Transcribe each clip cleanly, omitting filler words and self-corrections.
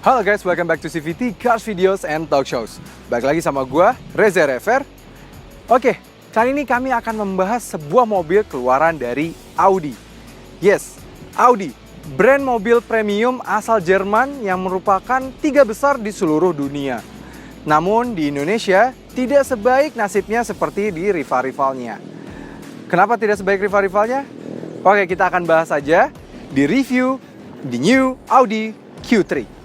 Halo guys, welcome back to CVT Cars Videos and Talk Shows. Balik lagi sama gua, Reza Rever. Oke, kali ini kami akan membahas sebuah mobil keluaran dari Audi. Yes, Audi, brand mobil premium asal Jerman yang merupakan 3 besar di seluruh dunia. Namun di Indonesia tidak sebaik nasibnya seperti di rival-rivalnya. Kenapa tidak sebaik rival-rivalnya? Oke, kita akan bahas saja di review the new Audi Q3.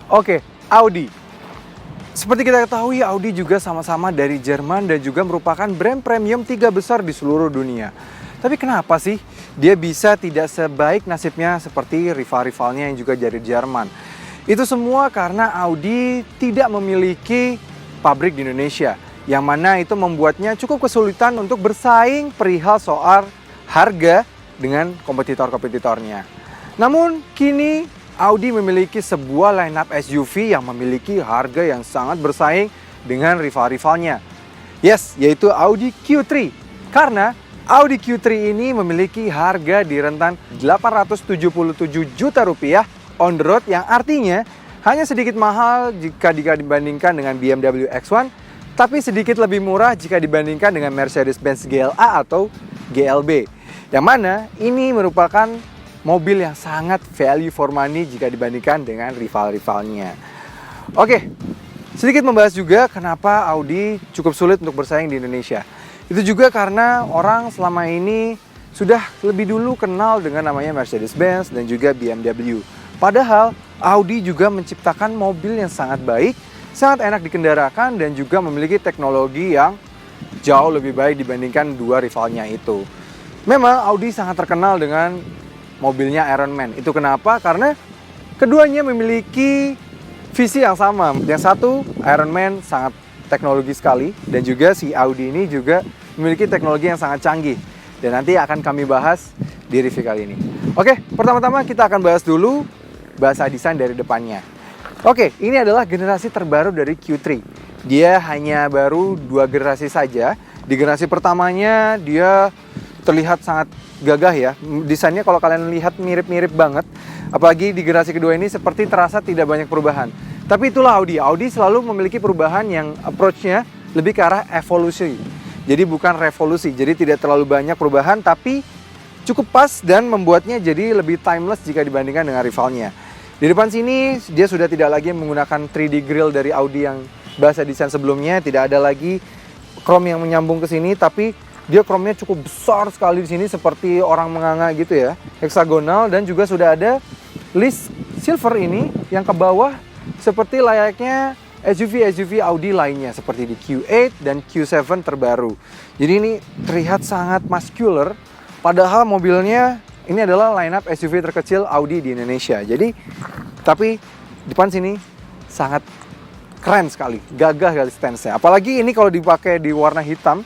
Oke, Audi. Seperti kita ketahui, Audi juga sama-sama dari Jerman dan juga merupakan brand premium 3 besar di seluruh dunia. Tapi kenapa sih dia bisa tidak sebaik nasibnya seperti rival-rivalnya yang juga dari Jerman? Itu semua karena Audi tidak memiliki pabrik di Indonesia, yang mana itu membuatnya cukup kesulitan untuk bersaing perihal soal harga dengan kompetitor-kompetitornya. Namun kini Audi memiliki sebuah lineup SUV yang memiliki harga yang sangat bersaing dengan rival-rivalnya. Yes, yaitu Audi Q3. Karena Audi Q3 ini memiliki harga di rentan 877 juta rupiah on the road, yang artinya hanya sedikit mahal jika dibandingkan dengan BMW X1, tapi sedikit lebih murah jika dibandingkan dengan Mercedes-Benz GLA atau GLB. Yang mana ini merupakan mobil yang sangat value for money jika dibandingkan dengan rival-rivalnya. Oke, sedikit membahas juga kenapa Audi cukup sulit untuk bersaing di Indonesia. Itu juga karena orang selama ini sudah lebih dulu kenal dengan namanya Mercedes-Benz dan juga BMW. Padahal Audi juga menciptakan mobil yang sangat baik, sangat enak dikendarakan, dan juga memiliki teknologi yang jauh lebih baik dibandingkan dua rivalnya itu. Memang Audi sangat terkenal dengan mobilnya Iron Man. Itu kenapa? Karena keduanya memiliki visi yang sama. Yang satu, Iron Man sangat teknologi sekali, dan juga si Audi ini juga memiliki teknologi yang sangat canggih. Dan nanti akan kami bahas di review kali ini. Oke, pertama-tama kita akan bahas dulu bahasa desain dari depannya. Oke, ini adalah generasi terbaru dari Q3. Dia hanya baru 2 generasi saja. Di generasi pertamanya dia terlihat sangat gagah ya. Desainnya kalau kalian lihat mirip-mirip banget. Apalagi di generasi kedua ini seperti terasa tidak banyak perubahan. Tapi itulah Audi. Audi selalu memiliki perubahan yang approach-nya lebih ke arah evolusi. Jadi bukan revolusi. Jadi tidak terlalu banyak perubahan, tapi cukup pas dan membuatnya jadi lebih timeless jika dibandingkan dengan rivalnya. Di depan sini dia sudah tidak lagi menggunakan 3D grille dari Audi yang bahasa desain sebelumnya. Tidak ada lagi chrome yang menyambung ke sini, tapi dia chrome-nya cukup besar sekali di sini seperti orang menganga gitu ya, heksagonal, dan juga sudah ada list silver ini yang ke bawah seperti layaknya SUV Audi lainnya seperti di Q8 dan Q7 terbaru. Jadi ini terlihat sangat muscular, padahal mobilnya ini adalah lineup SUV terkecil Audi di Indonesia. Jadi tapi depan sini sangat keren sekali, gagah kali stance-nya. Apalagi ini kalau dipakai di warna hitam,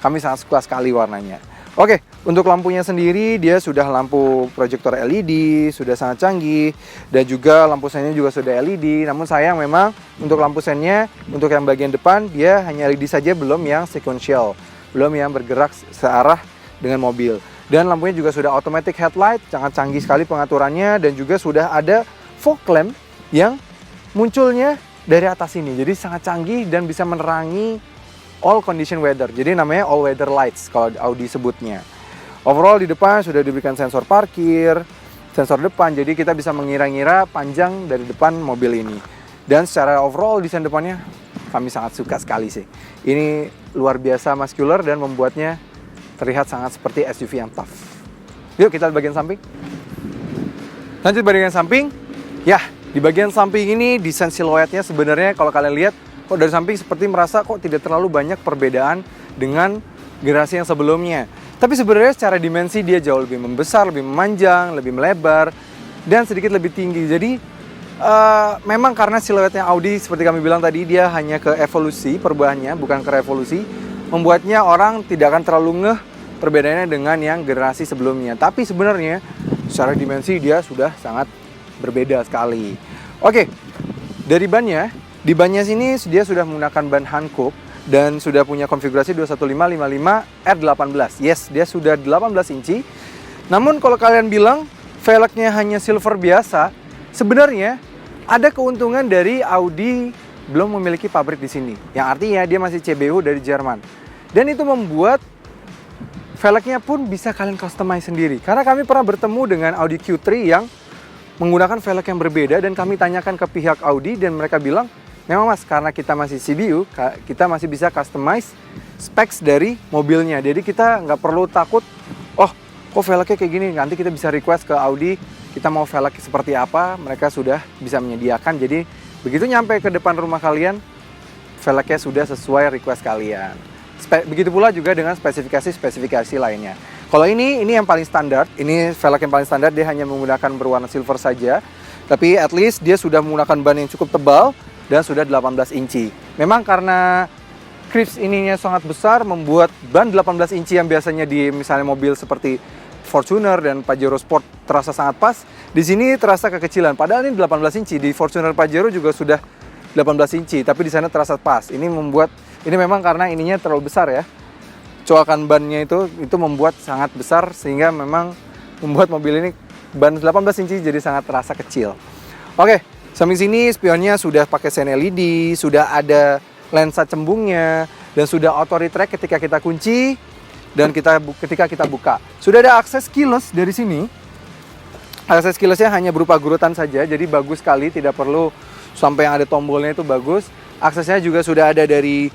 kami sangat suka sekali warnanya. Oke, untuk lampunya sendiri dia sudah lampu proyektor LED, sudah sangat canggih, dan juga lampu sennya juga sudah LED. Namun sayang memang untuk lampu sennya, untuk yang bagian depan dia hanya LED saja, belum yang sequential, belum yang bergerak searah dengan mobil. Dan lampunya juga sudah automatic headlight, sangat canggih sekali pengaturannya, dan juga sudah ada fog lamp yang munculnya dari atas ini. Jadi sangat canggih dan bisa menerangi all condition weather, jadi namanya all weather lights kalau Audi sebutnya. Overall di depan sudah diberikan sensor parkir, sensor depan, jadi kita bisa mengira-ngira panjang dari depan mobil ini. Dan secara overall desain depannya kami sangat suka sekali sih. Ini luar biasa muscular dan membuatnya terlihat sangat seperti SUV yang tough. Yuk kita lihat bagian samping. Lanjut bagian samping. Ya, di bagian samping ini desain siluetnya sebenarnya kalau kalian lihat, kok dari samping seperti merasa kok tidak terlalu banyak perbedaan dengan generasi yang sebelumnya. Tapi sebenarnya secara dimensi dia jauh lebih membesar, lebih memanjang, lebih melebar. dan sedikit lebih tinggi. Jadi memang karena siluetnya Audi seperti kami bilang tadi, dia hanya ke evolusi perubahannya, bukan ke revolusi, membuatnya orang tidak akan terlalu ngeh perbedaannya dengan yang generasi sebelumnya. Tapi sebenarnya secara dimensi dia sudah sangat berbeda sekali. Oke, dari bannya, di bannya sini dia sudah menggunakan ban Hankook dan sudah punya konfigurasi 21555 R18. Yes, dia sudah 18 inci. Namun kalau kalian bilang velgnya hanya silver biasa, sebenarnya ada keuntungan dari Audi belum memiliki pabrik di sini. Yang artinya dia masih CBU dari Jerman. Dan itu membuat velgnya pun bisa kalian customize sendiri. Karena kami pernah bertemu dengan Audi Q3 yang menggunakan velg yang berbeda dan kami tanyakan ke pihak Audi dan mereka bilang, memang mas, karena kita masih CBU, kita masih bisa customize specs dari mobilnya. Jadi kita nggak perlu takut, oh kok velgnya kayak gini, nanti kita bisa request ke Audi, kita mau velg seperti apa, mereka sudah bisa menyediakan. Jadi begitu nyampe ke depan rumah kalian, velgnya sudah sesuai request kalian. Begitu pula juga dengan spesifikasi-spesifikasi lainnya. Kalau ini yang paling standar, ini velg yang paling standar, dia hanya menggunakan berwarna silver saja. Tapi at least dia sudah menggunakan ban yang cukup tebal dan sudah 18 inci. Memang karena Krips ininya sangat besar, membuat ban 18 inci yang biasanya di misalnya mobil seperti Fortuner dan Pajero Sport terasa sangat pas. Di sini terasa kekecilan, padahal ini 18 inci. Di Fortuner Pajero juga sudah 18 inci, tapi di sana terasa pas. Ini memang karena ininya terlalu besar ya. Coakan bannya itu membuat sangat besar sehingga memang membuat mobil ini ban 18 inci jadi sangat terasa kecil. Oke, samping sini spionnya sudah pakai sen LED, sudah ada lensa cembungnya, dan sudah auto retract ketika kita kunci dan ketika kita buka. Sudah ada akses keyless dari sini. Akses keylessnya hanya berupa gurutan saja, jadi bagus sekali, tidak perlu sampai yang ada tombolnya, itu bagus. Aksesnya juga sudah ada dari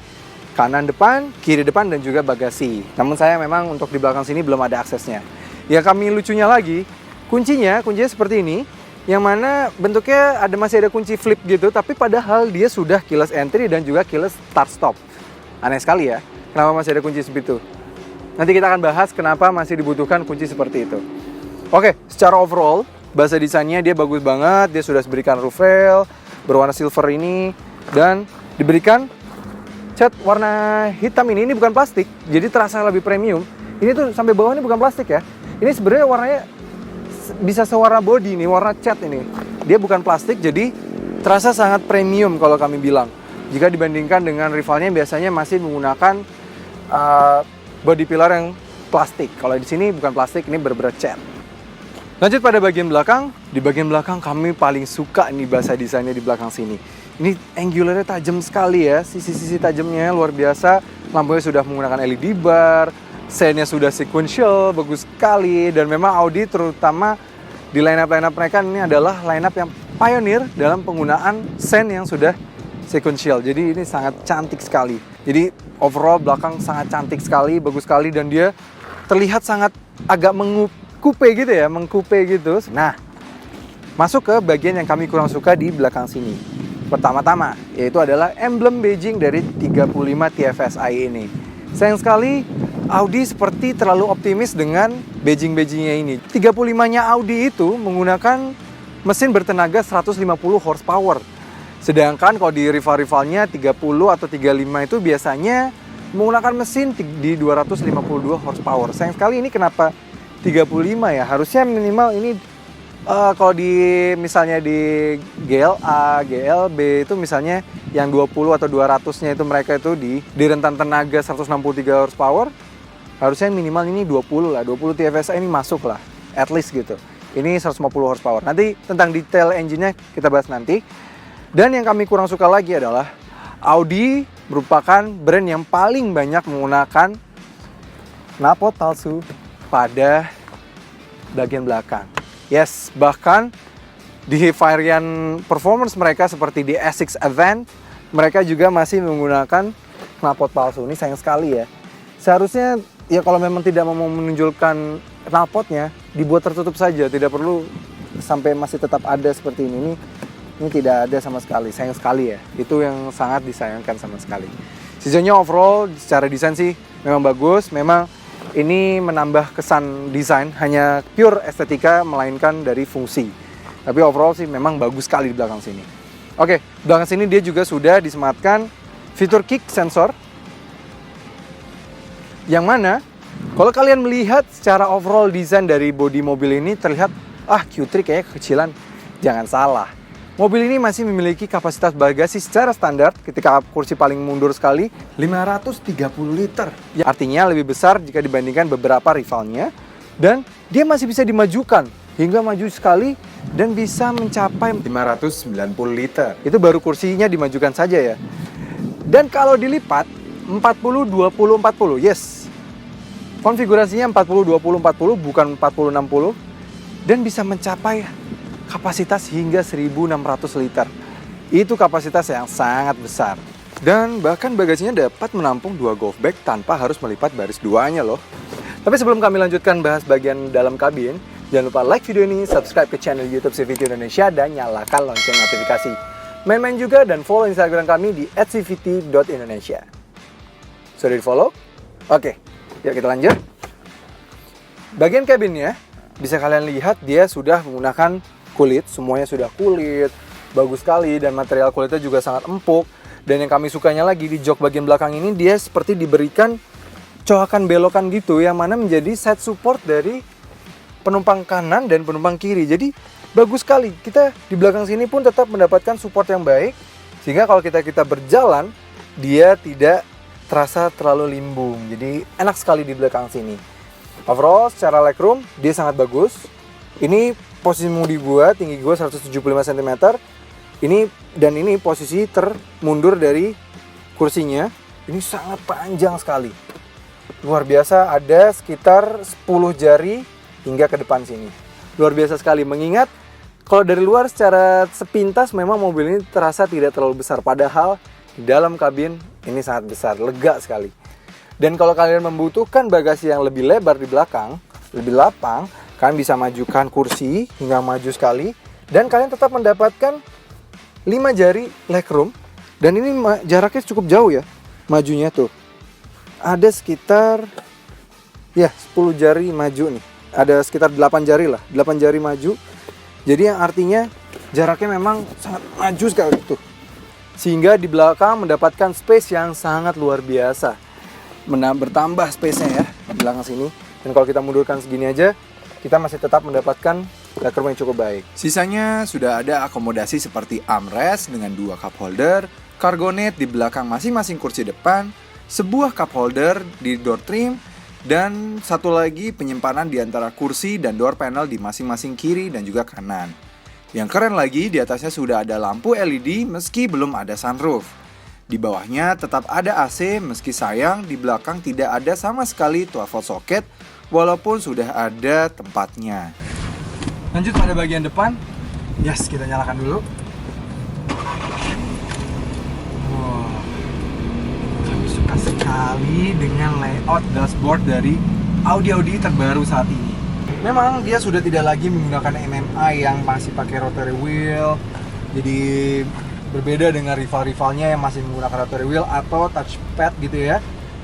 kanan depan, kiri depan, dan juga bagasi. Namun saya memang untuk di belakang sini belum ada aksesnya. Ya kami lucunya lagi, kuncinya seperti ini, yang mana bentuknya masih ada kunci flip gitu, tapi padahal dia sudah keyless entry dan juga keyless start stop. Aneh sekali ya, kenapa masih ada kunci seperti itu. Nanti kita akan bahas kenapa masih dibutuhkan kunci seperti itu. Oke, secara overall, bahasa desainnya dia bagus banget, dia sudah diberikan roof rail berwarna silver ini, dan diberikan cat warna hitam ini bukan plastik, jadi terasa lebih premium. Ini tuh sampai bawah ini bukan plastik ya. Ini sebenarnya warnanya bisa sewarna body nih, warna cat ini. Dia bukan plastik, jadi terasa sangat premium kalau kami bilang. Jika dibandingkan dengan rivalnya biasanya masih menggunakan body pillar yang plastik. Kalau di sini bukan plastik, ini benar-benar cat. Lanjut pada bagian belakang. Di bagian belakang kami paling suka nih bahasa desainnya di belakang sini. Ini angularnya tajam sekali ya, sisi-sisi tajamnya luar biasa. Lampunya sudah menggunakan LED bar, sennya sudah sequential, bagus sekali. Dan memang Audi terutama di line-up mereka ini adalah line-up yang pioneer dalam penggunaan sen yang sudah sequential. Jadi ini sangat cantik sekali. Jadi overall belakang sangat cantik sekali, bagus sekali. Dan dia terlihat sangat agak mengkupe gitu ya, mengkupe gitu. Nah, masuk ke bagian yang kami kurang suka di belakang sini. Pertama-tama, yaitu adalah emblem Beijing dari 35 TFSI ini. Sayang sekali, Audi seperti terlalu optimis dengan Beijing-Beijingnya ini. 35-nya Audi itu menggunakan mesin bertenaga 150 horsepower. Sedangkan kalau di rival-rivalnya 30 atau 35 itu biasanya menggunakan mesin di 252 horsepower. Sayang sekali ini kenapa 35 ya? Harusnya minimal ini kalau misalnya di GLA, GLB itu misalnya yang 20 atau 200-nya itu mereka itu di rentan tenaga 163 horsepower, harusnya minimal ini 20 lah, 20 TFSI ini masuk lah, at least gitu. Ini 150 horsepower. Nanti tentang detail engine-nya kita bahas nanti. Dan yang kami kurang suka lagi adalah Audi merupakan brand yang paling banyak menggunakan knalpot palsu pada bagian belakang. Yes, bahkan di varian performance mereka seperti di S6 Avant, mereka juga masih menggunakan knalpot palsu. Ini sayang sekali ya. Seharusnya ya kalau memang tidak mau menunjukkan knalpotnya, dibuat tertutup saja, tidak perlu sampai masih tetap ada seperti ini. Ini tidak ada sama sekali, sayang sekali ya. Itu yang sangat disayangkan sama sekali. Sejauhnya overall secara desain sih memang bagus, memang ini menambah kesan desain, hanya pure estetika melainkan dari fungsi. Tapi overall sih memang bagus sekali di belakang sini. Oke, belakang sini dia juga sudah disematkan fitur kick sensor. Yang mana, kalau kalian melihat secara overall desain dari bodi mobil ini terlihat, Q3 kayaknya kekecilan. Jangan salah. Mobil ini masih memiliki kapasitas bagasi secara standar ketika kursi paling mundur sekali 530 liter. Artinya lebih besar jika dibandingkan beberapa rivalnya. Dan dia masih bisa dimajukan hingga maju sekali dan bisa mencapai 590 liter. Itu baru kursinya dimajukan saja ya. Dan kalau dilipat 40-20-40, yes. Konfigurasinya 40-20-40 bukan 40-60 dan bisa mencapai kapasitas hingga 1.600 liter. Itu kapasitas yang sangat besar. Dan bahkan bagasinya dapat menampung 2 golf bag tanpa harus melipat baris duanya loh. Tapi sebelum kami lanjutkan bahas bagian dalam kabin, jangan lupa like video ini, subscribe ke channel YouTube CVT Indonesia, dan nyalakan lonceng notifikasi. Main-main juga dan follow Instagram kami di @cvt.indonesia. Sudah di follow? Oke, yuk kita lanjut. Bagian kabinnya, bisa kalian lihat dia sudah menggunakan kulit, semuanya sudah kulit, bagus sekali, dan material kulitnya juga sangat empuk. Dan yang kami sukanya lagi di jok bagian belakang ini, dia seperti diberikan coakan belokan gitu, yang mana menjadi side support dari penumpang kanan dan penumpang kiri. Jadi bagus sekali, kita di belakang sini pun tetap mendapatkan support yang baik, sehingga kalau kita berjalan, dia tidak terasa terlalu limbung. Jadi enak sekali di belakang sini. Overall secara legroom dia sangat bagus. Ini posisi mengemudi gua, tinggi gua 175 cm. Ini posisi termundur dari kursinya. Ini sangat panjang sekali. Luar biasa, ada sekitar 10 jari hingga ke depan sini. Luar biasa sekali, mengingat kalau dari luar secara sepintas memang mobil ini terasa tidak terlalu besar. Padahal di dalam kabin ini sangat besar, lega sekali. Dan kalau kalian membutuhkan bagasi yang lebih lebar di belakang, lebih lapang, kalian bisa majukan kursi hingga maju sekali. Dan kalian tetap mendapatkan 5 jari legroom. Dan ini jaraknya cukup jauh ya, majunya tuh. Ada sekitar 10 jari maju nih. Ada sekitar 8 jari lah, 8 jari maju. Jadi yang artinya jaraknya memang sangat maju sekali tuh. Sehingga di belakang mendapatkan space yang sangat luar biasa. Bertambah space-nya ya di belakang sini. Dan kalau kita mundurkan segini aja, kita masih tetap mendapatkan legroom yang cukup baik. Sisanya sudah ada akomodasi seperti armrest dengan 2 cup holder, cargo net di belakang masing-masing kursi depan, sebuah cup holder di door trim, dan satu lagi penyimpanan di antara kursi dan door panel di masing-masing kiri dan juga kanan. Yang keren lagi, di atasnya sudah ada lampu LED meski belum ada sunroof. Di bawahnya tetap ada AC meski sayang di belakang tidak ada sama sekali 12 volt socket walaupun sudah ada tempatnya. Lanjut pada bagian depan. Yes, kita nyalakan dulu. Wow. Kami suka sekali dengan layout dashboard dari Audi terbaru saat ini. Memang dia sudah tidak lagi menggunakan MMI yang masih pakai rotary wheel. Jadi berbeda dengan rival-rivalnya yang masih menggunakan rotary wheel atau touchpad gitu ya.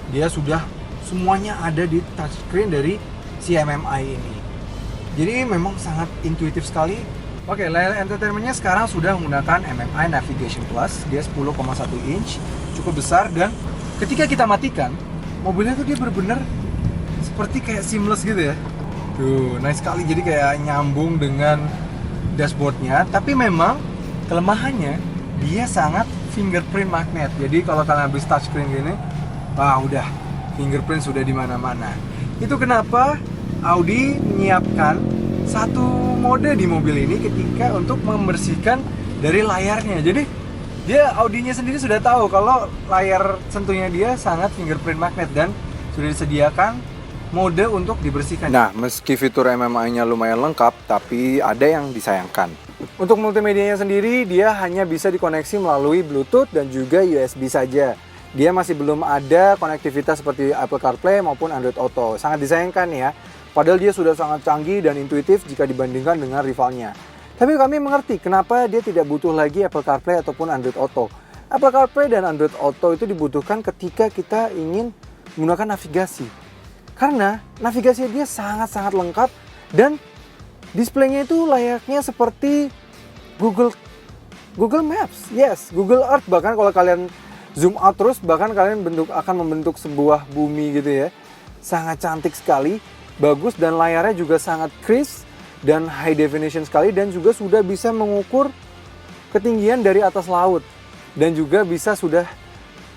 Dia sudah semuanya ada di touchscreen dari si MMI ini. Jadi memang sangat intuitif sekali. Oke, layar entertainmentnya sekarang sudah menggunakan MMI Navigation Plus. Dia 10,1 inch, cukup besar. Dan ketika kita matikan, mobilnya tuh dia benar-benar seperti kayak seamless gitu ya. Tuh, nice sekali. Jadi kayak nyambung dengan dashboardnya. Tapi memang kelemahannya dia sangat fingerprint magnet. Jadi kalau kalian habis touchscreen gini, udah fingerprint sudah di mana-mana. Itu kenapa Audi menyiapkan satu mode di mobil ini ketika untuk membersihkan dari layarnya. Jadi dia Audinya sendiri sudah tahu kalau layar sentuhnya dia sangat fingerprint magnet dan sudah disediakan mode untuk dibersihkan. Nah, meski fitur MMI-nya lumayan lengkap, tapi ada yang disayangkan. Untuk multimedianya sendiri, dia hanya bisa dikoneksi melalui Bluetooth dan juga USB saja. Dia masih belum ada konektivitas seperti Apple CarPlay maupun Android Auto. Sangat disayangkan ya, padahal dia sudah sangat canggih dan intuitif jika dibandingkan dengan rivalnya. Tapi kami mengerti kenapa dia tidak butuh lagi Apple CarPlay ataupun Android Auto. Apple CarPlay dan Android Auto itu dibutuhkan ketika kita ingin menggunakan navigasi. Karena navigasi dia sangat-sangat lengkap dan Displaynya itu layaknya seperti Google Maps, yes, Google Earth. Bahkan kalau kalian zoom out terus, bahkan kalian akan membentuk sebuah bumi gitu ya. Sangat cantik sekali, bagus, dan layarnya juga sangat crisp dan high definition sekali, dan juga sudah bisa mengukur ketinggian dari atas laut, dan juga bisa sudah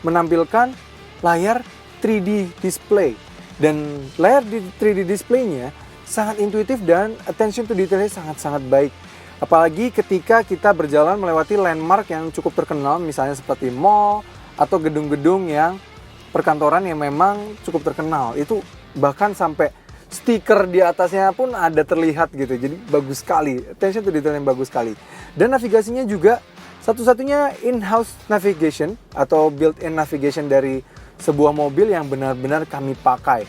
menampilkan layar 3D display. Dan layar 3D displaynya sangat intuitif dan attention to detailnya sangat-sangat baik. Apalagi ketika kita berjalan melewati landmark yang cukup terkenal, misalnya seperti mall atau gedung-gedung yang perkantoran yang memang cukup terkenal. Itu bahkan sampai stiker di atasnya pun ada terlihat gitu. Jadi bagus sekali, attention to detail yang bagus sekali. Dan navigasinya juga satu-satunya in-house navigation atau built-in navigation dari sebuah mobil yang benar-benar kami pakai.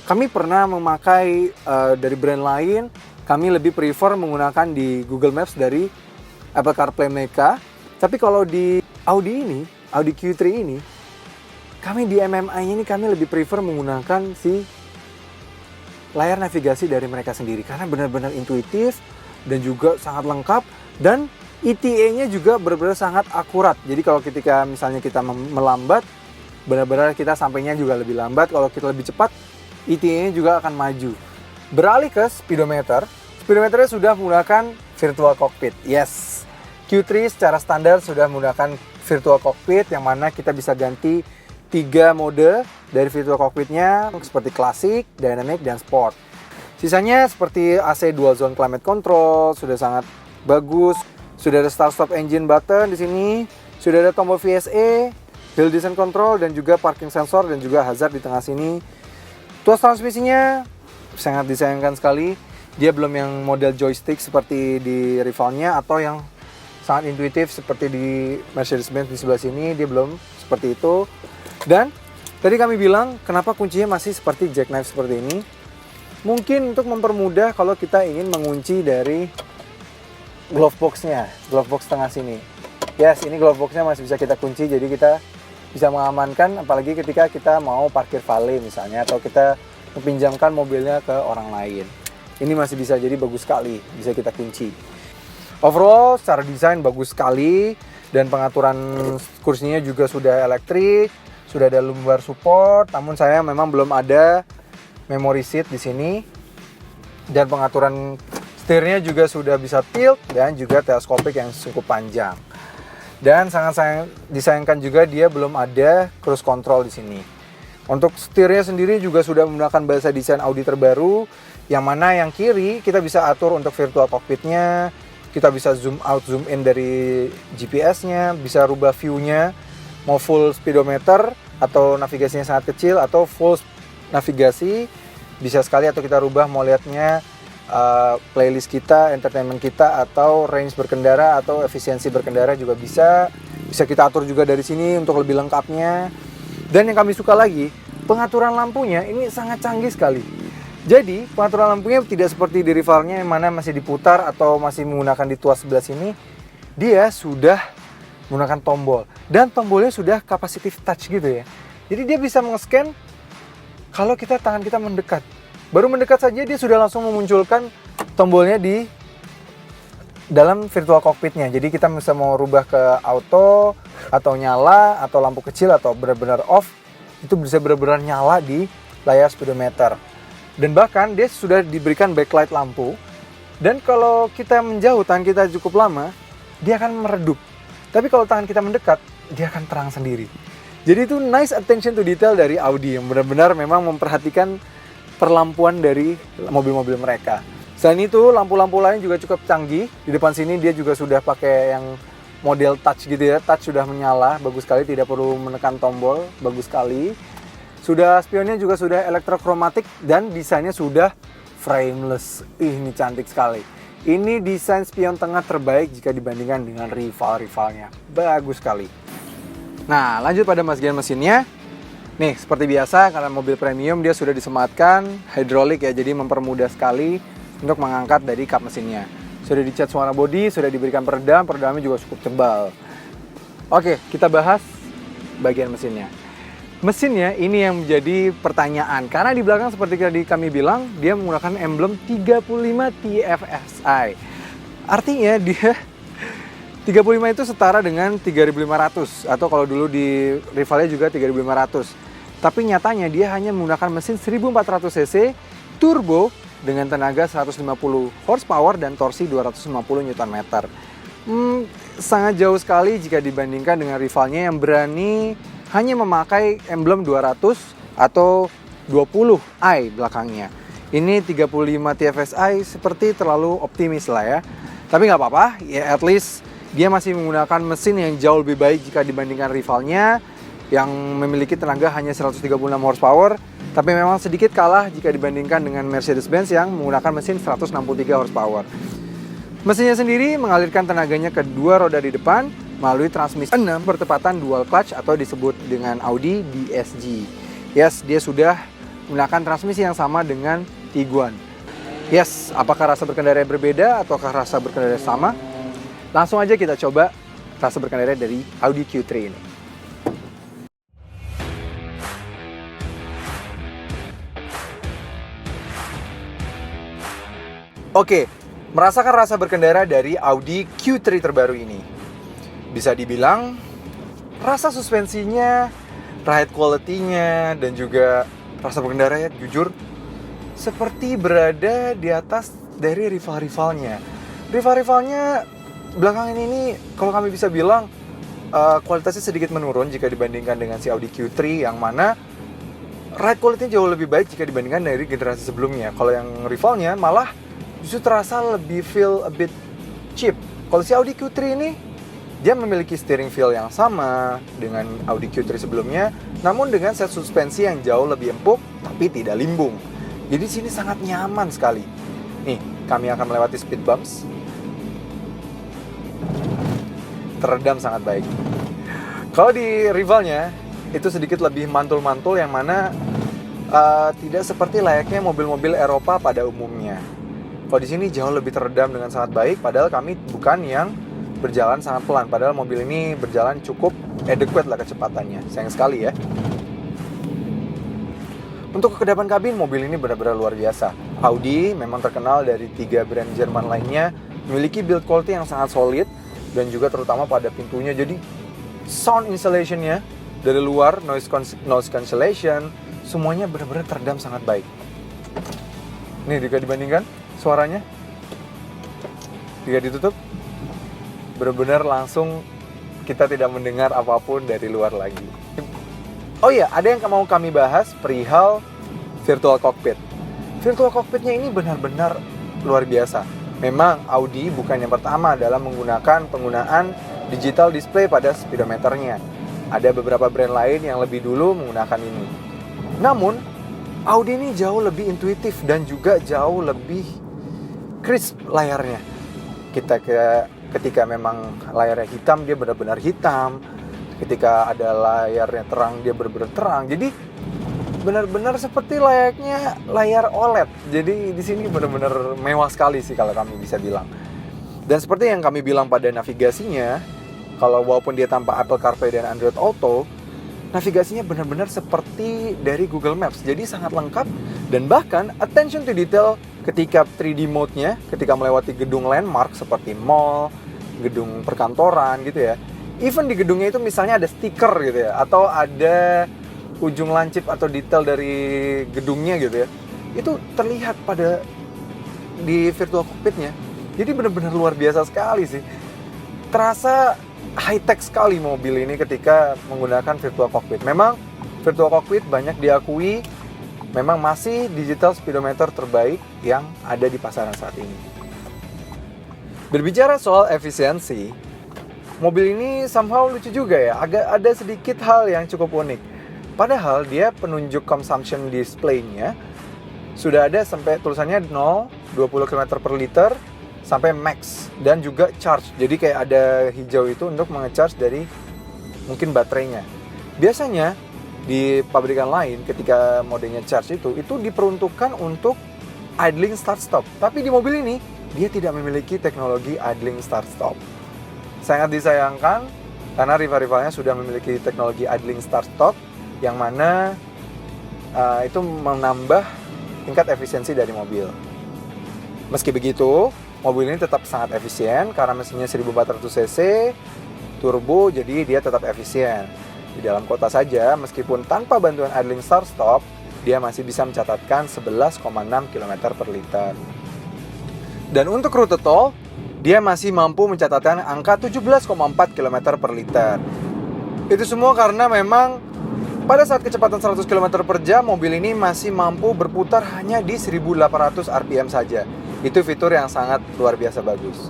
Kami pernah memakai dari brand lain, kami lebih prefer menggunakan di Google Maps dari Apple CarPlay mereka. Tapi kalau di Audi ini, Audi Q3 ini, kami di MMI ini kami lebih prefer menggunakan si layar navigasi dari mereka sendiri. Karena benar-benar intuitif dan juga sangat lengkap, dan ETA-nya juga benar-benar sangat akurat. Jadi kalau ketika misalnya kita melambat, benar-benar kita sampainya juga lebih lambat. Kalau kita lebih cepat, ETA-nya juga akan maju. Beralih ke speedometer, speedometernya sudah menggunakan virtual cockpit. Yes, Q3 secara standar sudah menggunakan virtual cockpit, yang mana kita bisa ganti 3 mode dari virtual cockpitnya, seperti klasik, dynamic, dan sport. Sisanya seperti AC dual zone climate control, sudah sangat bagus. Sudah ada start stop engine button di sini, sudah ada tombol VSA, hill descent control, dan juga parking sensor, dan juga hazard di tengah sini. Tuas transmisinya sangat disayangkan sekali, dia belum yang model joystick seperti di rivalnya, atau yang sangat intuitif seperti di Mercedes-Benz di sebelah sini, dia belum seperti itu. Dan tadi kami bilang kenapa kuncinya masih seperti jackknife seperti ini. Mungkin untuk mempermudah kalau kita ingin mengunci dari glove box-nya, glove box tengah sini. Yes, ini glove box-nya masih bisa kita kunci, jadi kita bisa mengamankan, apalagi ketika kita mau parkir valet misalnya, atau kita meminjamkan mobilnya ke orang lain. Ini masih bisa, jadi bagus sekali, bisa kita kunci. Overall, secara desain bagus sekali, dan pengaturan kursinya juga sudah elektrik, sudah ada lumbar support, namun saya memang belum ada memory seat di sini, dan pengaturan setirnya juga sudah bisa tilt dan juga teleskopik yang cukup panjang. Dan sangat disayangkan juga dia belum ada cruise control di sini. Untuk setirnya sendiri juga sudah menggunakan bahasa desain Audi terbaru, yang mana yang kiri kita bisa atur untuk virtual cockpitnya, kita bisa zoom out zoom in dari GPS-nya, bisa rubah view-nya, mau full speedometer atau navigasinya sangat kecil, atau full navigasi bisa sekali, atau kita rubah mau lihatnya playlist kita, entertainment kita, atau range berkendara atau efisiensi berkendara juga bisa kita atur juga dari sini untuk lebih lengkapnya. Dan yang kami suka lagi, pengaturan lampunya ini sangat canggih sekali. Jadi pengaturan lampunya tidak seperti di rivalnya yang mana masih diputar atau masih menggunakan di tuas sebelah sini. Dia sudah menggunakan tombol, dan tombolnya sudah capacitive touch gitu ya. Jadi dia bisa meng-scan kalau tangan kita mendekat. Baru mendekat saja dia sudah langsung memunculkan tombolnya di dalam virtual cockpitnya. Jadi kita bisa mau rubah ke auto, atau nyala, atau lampu kecil, atau benar-benar off. Itu bisa benar-benar nyala di layar speedometer. Dan bahkan dia sudah diberikan backlight lampu. Dan kalau kita menjauh, tangan kita cukup lama, dia akan meredup. Tapi kalau tangan kita mendekat, dia akan terang sendiri. Jadi itu nice attention to detail dari Audi yang benar-benar memang memperhatikan perlampuan dari mobil-mobil mereka. Selain itu, lampu-lampu lain juga cukup canggih. Di depan sini dia juga sudah pakai yang model touch gitu ya. Touch sudah menyala, bagus sekali, tidak perlu menekan tombol, bagus sekali. Sudah spionnya juga sudah elektrokromatik, dan desainnya sudah frameless. Ini cantik sekali. Ini desain spion tengah terbaik jika dibandingkan dengan rival-rivalnya. Bagus sekali. Nah, lanjut pada bagian mesinnya. Nih, seperti biasa, karena mobil premium dia sudah disematkan hidrolik ya, jadi mempermudah sekali untuk mengangkat dari kap mesinnya. Sudah dicat warna bodi, sudah diberikan peredamnya juga cukup tebal. Oke, kita bahas bagian mesinnya. Mesinnya ini yang menjadi pertanyaan, karena di belakang seperti tadi kami bilang, dia menggunakan emblem 35 TFSI. Artinya dia 35 itu setara dengan 3500, atau kalau dulu di rivalnya juga 3500. Tapi nyatanya dia hanya menggunakan mesin 1400 cc turbo dengan tenaga 150 horsepower dan torsi 250 Nm. Sangat jauh sekali jika dibandingkan dengan rivalnya yang berani hanya memakai emblem 200 atau 20i belakangnya. Ini 35 TFSI seperti terlalu optimis lah ya. Tapi nggak apa-apa, ya at least dia masih menggunakan mesin yang jauh lebih baik jika dibandingkan rivalnya yang memiliki tenaga hanya 136 horsepower. Tapi memang sedikit kalah jika dibandingkan dengan Mercedes-Benz yang menggunakan mesin 163 horsepower. Mesinnya sendiri mengalirkan tenaganya ke dua roda di depan melalui transmisi 6 bertepatan dual clutch atau disebut dengan Audi DSG. Yes, dia sudah menggunakan transmisi yang sama dengan Tiguan. Yes, apakah rasa berkendara berbeda ataukah rasa berkendara sama? Langsung aja kita coba rasa berkendara dari Audi Q3 ini. Oke, merasakan rasa berkendara dari Audi Q3 terbaru ini. Bisa dibilang rasa suspensinya, ride quality-nya, dan juga rasa berkendara ya jujur seperti berada di atas dari rival-rivalnya. Rival-rivalnya belakangan ini kalau kami bisa bilang kualitasnya sedikit menurun jika dibandingkan dengan si Audi Q3 yang mana ride quality-nya jauh lebih baik jika dibandingkan dari generasi sebelumnya. Kalau yang rivalnya malah justru terasa lebih feel a bit cheap. Kalau si Audi Q3 ini dia memiliki steering feel yang sama dengan Audi Q3 sebelumnya, namun dengan set suspensi yang jauh lebih empuk tapi tidak limbung. Jadi sini sangat nyaman sekali. Nih, kami akan melewati speed bumps. Teredam sangat baik. Kalau di rivalnya itu sedikit lebih mantul-mantul yang mana tidak seperti layaknya mobil-mobil Eropa pada umumnya. Kalau di sini jauh lebih teredam dengan sangat baik, padahal kami bukan yang berjalan sangat pelan, padahal mobil ini berjalan cukup adequate lah kecepatannya. Sayang sekali ya. Untuk kekedapan kabin, mobil ini benar-benar luar biasa. Audi memang terkenal dari 3 brand Jerman lainnya memiliki build quality yang sangat solid dan juga terutama pada pintunya. Jadi sound installation-nya dari luar, noise cancellation, semuanya benar-benar teredam sangat baik. Nih jika dibandingkan suaranya, jika ditutup benar-benar langsung kita tidak mendengar apapun dari luar lagi. Oh iya, ada yang mau kami bahas perihal virtual cockpit. Virtual cockpitnya ini benar-benar luar biasa. Memang Audi bukan yang pertama dalam menggunakan penggunaan digital display pada speedometernya. Ada beberapa brand lain yang lebih dulu menggunakan ini. Namun, Audi ini jauh lebih intuitif dan juga jauh lebih crisp layarnya. Ketika memang layarnya hitam, dia benar-benar hitam. Ketika ada layarnya terang, dia benar-benar terang. Jadi benar-benar seperti layaknya layar OLED. Jadi di sini benar-benar mewah sekali sih kalau kami bisa bilang. Dan seperti yang kami bilang pada navigasinya, kalau walaupun dia tanpa Apple CarPlay dan Android Auto, navigasinya benar-benar seperti dari Google Maps. Jadi sangat lengkap dan bahkan attention to detail ketika 3D mode-nya, ketika melewati gedung landmark seperti mall, gedung perkantoran gitu ya. Even di gedungnya itu misalnya ada stiker gitu ya, atau ada ujung lancip atau detail dari gedungnya gitu ya. Itu terlihat pada di virtual cockpitnya. Jadi benar-benar luar biasa sekali sih. Terasa high-tech sekali mobil ini ketika menggunakan virtual cockpit. Memang virtual cockpit banyak diakui memang masih digital speedometer terbaik yang ada di pasaran saat ini. Berbicara soal efisiensi, mobil ini somehow lucu juga ya. Agak ada sedikit hal yang cukup unik. Padahal dia penunjuk consumption display-nya sudah ada sampai tulisannya 0, 20 km per liter sampai max dan juga charge. Jadi kayak ada hijau itu untuk menge-charge dari mungkin baterainya. Biasanya di pabrikan lain ketika modenya charge itu diperuntukkan untuk idling start stop. Tapi di mobil ini dia tidak memiliki teknologi idling start stop. Sangat disayangkan karena rival-rivalnya sudah memiliki teknologi idling start stop yang mana itu menambah tingkat efisiensi dari mobil. Meski begitu, mobil ini tetap sangat efisien karena mesinnya 1400 cc, turbo, jadi dia tetap efisien. Di dalam kota saja, meskipun tanpa bantuan idling start stop, dia masih bisa mencatatkan 11,6 km per liter. Dan untuk rute tol, dia masih mampu mencatatkan angka 17,4 km per liter. Itu semua karena memang pada saat kecepatan 100 km per jam, mobil ini masih mampu berputar hanya di 1800 rpm saja. Itu fitur yang sangat luar biasa bagus.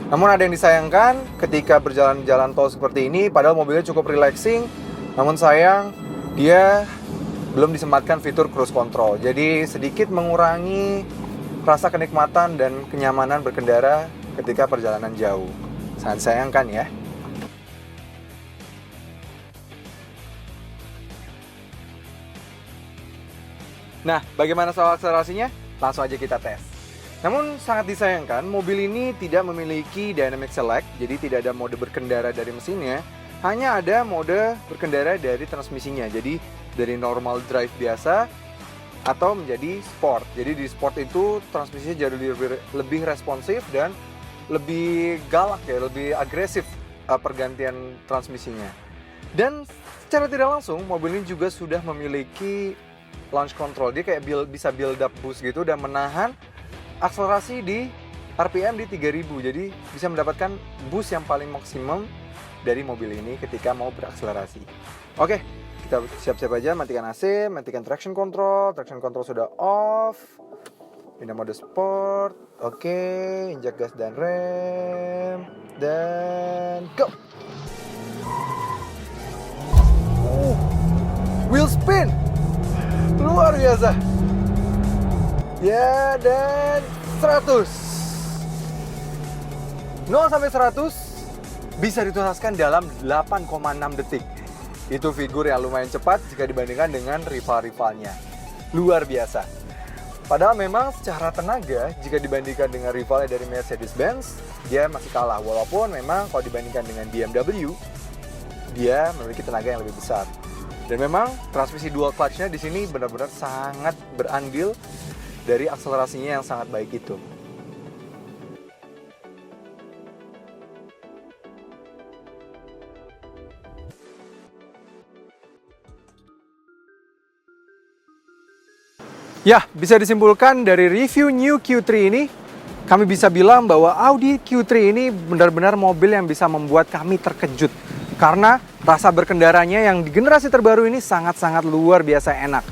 Namun ada yang disayangkan ketika berjalan-jalan tol seperti ini, padahal mobilnya cukup relaxing, namun sayang dia belum disematkan fitur cruise control. Jadi sedikit mengurangi rasa kenikmatan dan kenyamanan berkendara ketika perjalanan jauh. Sangat sayangkan ya. Nah, bagaimana soal akselerasinya? Langsung aja kita tes. Namun sangat disayangkan, mobil ini tidak memiliki dynamic select, jadi tidak ada mode berkendara dari mesinnya, hanya ada mode berkendara dari transmisinya. Jadi dari normal drive biasa atau menjadi sport. Jadi di sport itu transmisinya jadi lebih responsif dan lebih galak ya, lebih agresif pergantian transmisinya. Dan secara tidak langsung mobil ini juga sudah memiliki launch control. Dia kayak bisa build up boost gitu dan menahan akselerasi di RPM di 3000. Jadi bisa mendapatkan boost yang paling maksimum dari mobil ini ketika mau berakselerasi. Oke, kita siap-siap aja, matikan AC, matikan traction control sudah off, pindah mode sport, oke, injak gas dan rem, dan go! Wheel spin! Luar biasa! Ya, dan 100! 0 sampai 100 bisa dituntaskan dalam 8,6 detik. Itu figur yang lumayan cepat jika dibandingkan dengan rival-rivalnya. Luar biasa. Padahal memang secara tenaga, jika dibandingkan dengan rivalnya dari Mercedes-Benz, dia masih kalah. Walaupun memang kalau dibandingkan dengan BMW, dia memiliki tenaga yang lebih besar. Dan memang transmisi dual clutch-nya di sini benar-benar sangat berandil dari akselerasinya yang sangat baik itu. Ya, bisa disimpulkan dari review New Q3 ini, kami bisa bilang bahwa Audi Q3 ini benar-benar mobil yang bisa membuat kami terkejut. Karena rasa berkendaranya yang di generasi terbaru ini sangat-sangat luar biasa enak.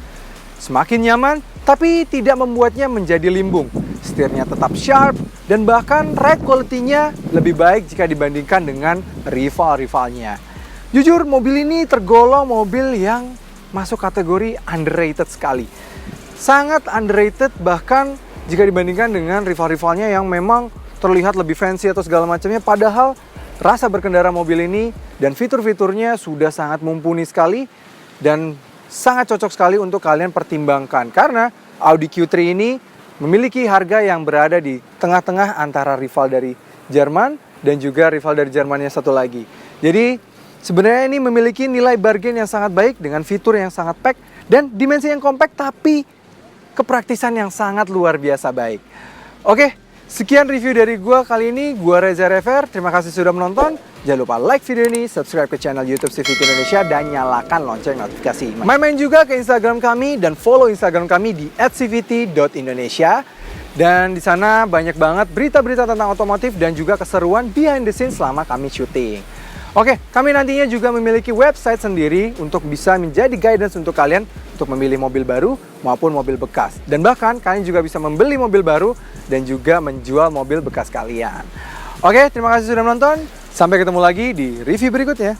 Semakin nyaman, tapi tidak membuatnya menjadi limbung. Setirnya tetap sharp, dan bahkan ride quality-nya lebih baik jika dibandingkan dengan rival-rivalnya. Jujur, mobil ini tergolong mobil yang masuk kategori underrated sekali. Sangat underrated, bahkan jika dibandingkan dengan rival-rivalnya yang memang terlihat lebih fancy atau segala macamnya. Padahal rasa berkendara mobil ini dan fitur-fiturnya sudah sangat mumpuni sekali dan sangat cocok sekali untuk kalian pertimbangkan. Karena Audi Q3 ini memiliki harga yang berada di tengah-tengah antara rival dari Jerman dan juga rival dari Jerman yang satu lagi. Jadi sebenarnya ini memiliki nilai bargain yang sangat baik dengan fitur yang sangat pack dan dimensi yang compact tapi kepraktisan yang sangat luar biasa baik. Oke, sekian review dari gua kali ini. Gua Reza Rever, terima kasih sudah menonton. Jangan lupa like video ini, subscribe ke channel YouTube CVT Indonesia, dan nyalakan lonceng notifikasi. Main-main juga ke Instagram kami dan follow Instagram kami di @cvt.indonesia. Dan di sana banyak banget berita-berita tentang otomotif dan juga keseruan behind the scenes selama kami syuting. Oke, kami nantinya juga memiliki website sendiri untuk bisa menjadi guidance untuk kalian untuk memilih mobil baru maupun mobil bekas. Dan bahkan kalian juga bisa membeli mobil baru dan juga menjual mobil bekas kalian. Oke, terima kasih sudah menonton. Sampai ketemu lagi di review berikutnya.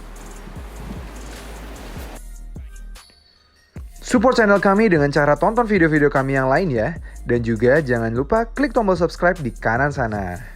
Support channel kami dengan cara tonton video-video kami yang lain ya. Dan juga jangan lupa klik tombol subscribe di kanan sana.